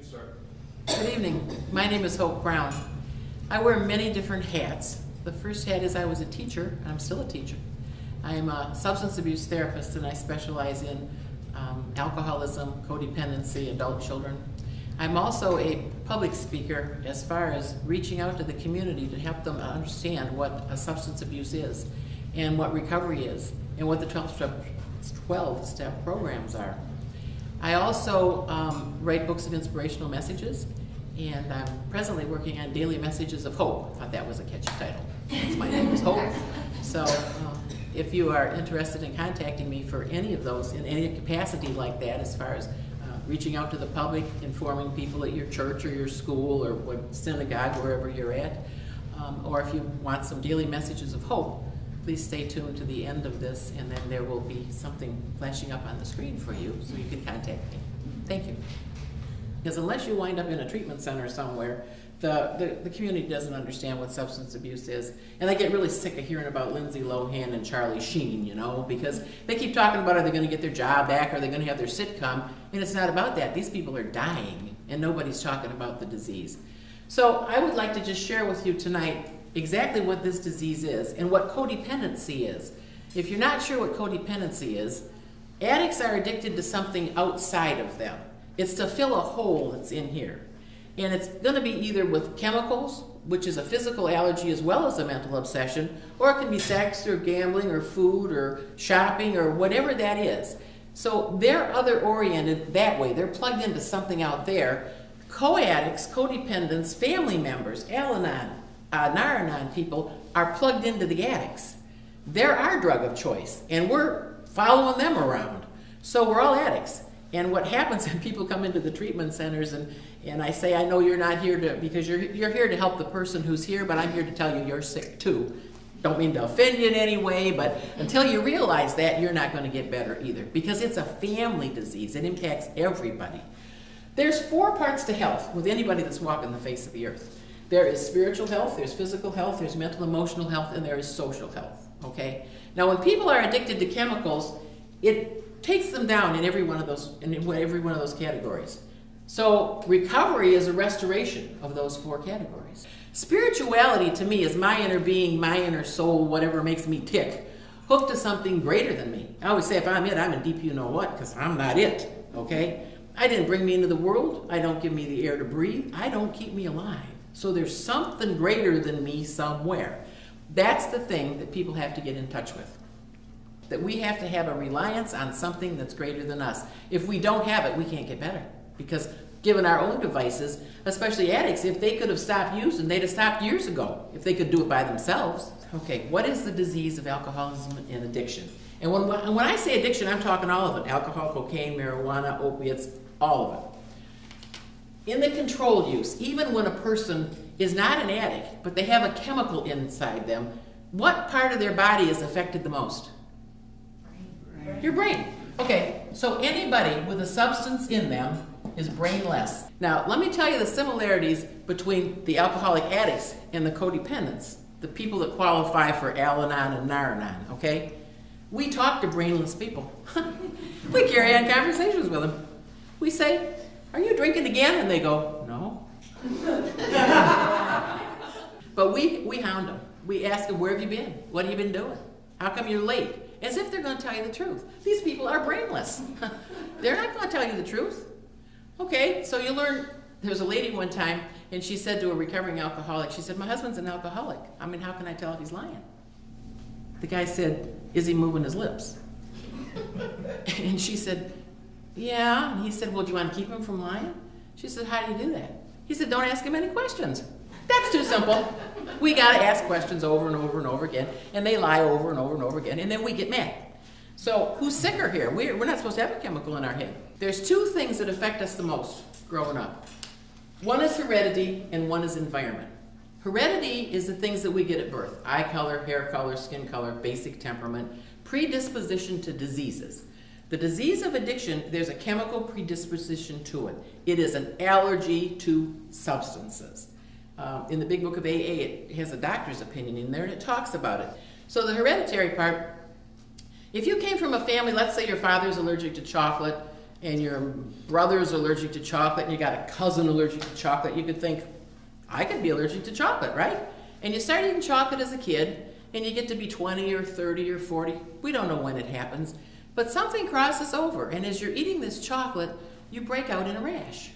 you, sir. Good evening. My name is Hope Brown. I wear many different hats. The first hat is I was a teacher, and I'm still a teacher. I am a substance abuse therapist, and I specialize in alcoholism, codependency, adult children. I'm also a public speaker as far as reaching out to the community to help them understand what a substance abuse is, and what recovery is, and what the 12-step programs are. I also write books of inspirational messages, and I'm presently working on Daily Messages of Hope. I thought that was a catchy title. That's my name is Hope. So if you are interested in contacting me for any of those, in any capacity like that, as far as reaching out to the public, informing people at your church or your school or what synagogue, wherever you're at, or if you want some daily messages of hope, please stay tuned to the end of this, and then there will be something flashing up on the screen for you so you can contact me. Thank you. Because unless you wind up in a treatment center somewhere, the community doesn't understand what substance abuse is. And they get really sick of hearing about Lindsay Lohan and Charlie Sheen, you know, because they keep talking about are they going to get their job back, are they going to have their sitcom, and it's not about that. These people are dying, and nobody's talking about the disease. So I would like to just share with you tonight exactly what this disease is and what codependency is. If you're not sure what codependency is, addicts are addicted to something outside of them. It's to fill a hole that's in here. And it's going to be either with chemicals, which is a physical allergy as well as a mental obsession, or it can be sex or gambling or food or shopping or whatever that is. So they're other-oriented that way. They're plugged into something out there. Co-addicts, codependents, family members, Al-Anon, Nar-Anon people are plugged into the addicts. They're our drug of choice, and we're following them around. So we're all addicts. And what happens when people come into the treatment centers and I say, I know you're not here because you're here to help the person who's here, but I'm here to tell you you're sick too. Don't mean to offend you in any way, but until you realize that, you're not going to get better either, because it's a family disease. It impacts everybody. There's 4 parts to health with anybody that's walking the face of the earth. There is spiritual health, there's physical health, there's mental emotional health, and there is social health, okay? Now when people are addicted to chemicals, it takes them down in every one of those categories. So recovery is a restoration of those 4 categories. Spirituality to me is my inner being, my inner soul, whatever makes me tick, hooked to something greater than me. I always say if I'm it, I'm in deep you know what, because I'm not it, okay? I didn't bring me into the world. I don't give me the air to breathe. I don't keep me alive. So there's something greater than me somewhere. That's the thing that people have to get in touch with. That we have to have a reliance on something that's greater than us. If we don't have it, we can't get better. Because given our own devices, especially addicts, if they could have stopped using, they'd have stopped years ago, if they could do it by themselves. Okay, what is the disease of alcoholism and addiction? And when I say addiction, I'm talking all of it. Alcohol, cocaine, marijuana, opiates, all of it. In the controlled use, even when a person is not an addict, but they have a chemical inside them, what part of their body is affected the most? Brain. Your brain. Okay, so anybody with a substance in them is brainless. Now, let me tell you the similarities between the alcoholic addicts and the codependents, the people that qualify for Al-Anon and Nar-Anon, okay? We talk to brainless people. We carry on conversations with them. We say, are you drinking again? And they go, no. But we hound them. We ask them, where have you been? What have you been doing? How come you're late? As if they're going to tell you the truth. These people are brainless. They're not going to tell you the truth. Okay, so you learn. There was a lady one time, and she said to a recovering alcoholic, she said, my husband's an alcoholic. I mean, how can I tell if he's lying? The guy said, is he moving his lips? And she said, yeah. And he said, well, do you want to keep him from lying? She said, how do you do that? He said, don't ask him any questions. That's too simple. We got to ask questions over and over and over again, and they lie over and over and over again, and then we get mad. So who's sicker here? We're not supposed to have a chemical in our head. There's 2 things that affect us the most growing up. One is heredity, and one is environment. Heredity is the things that we get at birth. Eye color, hair color, skin color, basic temperament, predisposition to diseases. The disease of addiction, there's a chemical predisposition to it. It is an allergy to substances. In the big book of AA, it has a doctor's opinion in there, and it talks about it. So the hereditary part, if you came from a family, let's say your father's allergic to chocolate, and your brother's allergic to chocolate, and you got a cousin allergic to chocolate, you could think, I could be allergic to chocolate, right? And you start eating chocolate as a kid, and you get to be 20 or 30 or 40. We don't know when it happens, but something crosses over, and as you're eating this chocolate, you break out in a rash.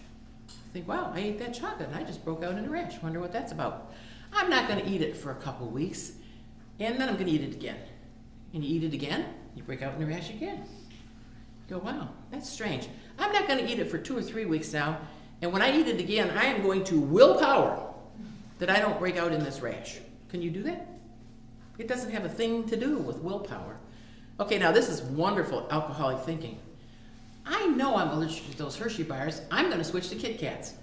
You think, wow, I ate that chocolate, and I just broke out in a rash. Wonder what that's about. I'm not going to eat it for a couple weeks, and then I'm going to eat it again. And you eat it again, you break out in a rash again. You go, wow, that's strange. I'm not going to eat it for 2 or 3 weeks now, and when I eat it again, I am going to willpower that I don't break out in this rash. Can you do that? It doesn't have a thing to do with willpower. Okay, now this is wonderful alcoholic thinking. I know I'm allergic to those Hershey bars. I'm going to switch to Kit Kats.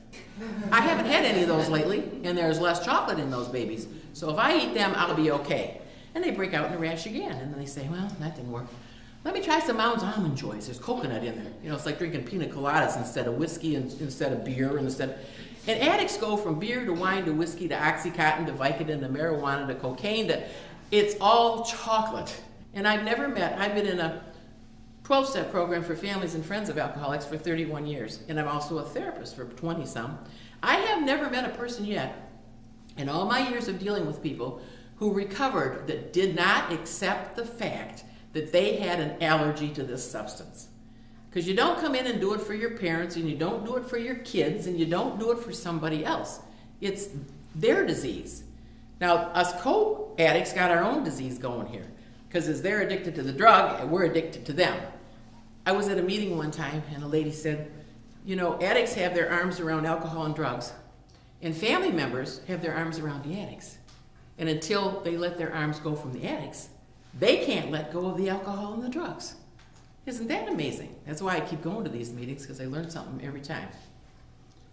I haven't had any of those lately, and there's less chocolate in those babies. So if I eat them, I'll be okay. And they break out in a rash again, and then they say, well, that didn't work. Let me try some Mounds Almond Joys. There's coconut in there. You know, it's like drinking pina coladas instead of whiskey, and instead of beer, and addicts go from beer to wine to whiskey to Oxycontin to Vicodin to marijuana to cocaine to, it's all chocolate. And I've been in a 12-step program for families and friends of alcoholics for 31 years, and I'm also a therapist for 20-some. I have never met a person yet, in all my years of dealing with people, who recovered that did not accept the fact that they had an allergy to this substance. Because you don't come in and do it for your parents, and you don't do it for your kids, and you don't do it for somebody else. It's their disease. Now, us co-addicts got our own disease going here, because as they're addicted to the drug, and we're addicted to them. I was at a meeting one time, and a lady said, you know, addicts have their arms around alcohol and drugs, and family members have their arms around the addicts. And until they let their arms go from the addicts, they can't let go of the alcohol and the drugs. Isn't that amazing? That's why I keep going to these meetings, because I learn something every time.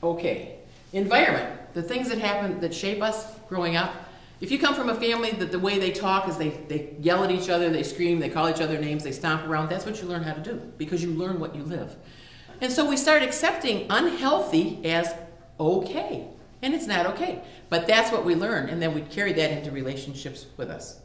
Okay, environment, the things that happen that shape us growing up. If you come from a family that the way they talk is they yell at each other, they scream, they call each other names, they stomp around, that's what you learn how to do, because you learn what you live. And so we start accepting unhealthy as okay, and it's not okay. But that's what we learn, and then we carry that into relationships with us.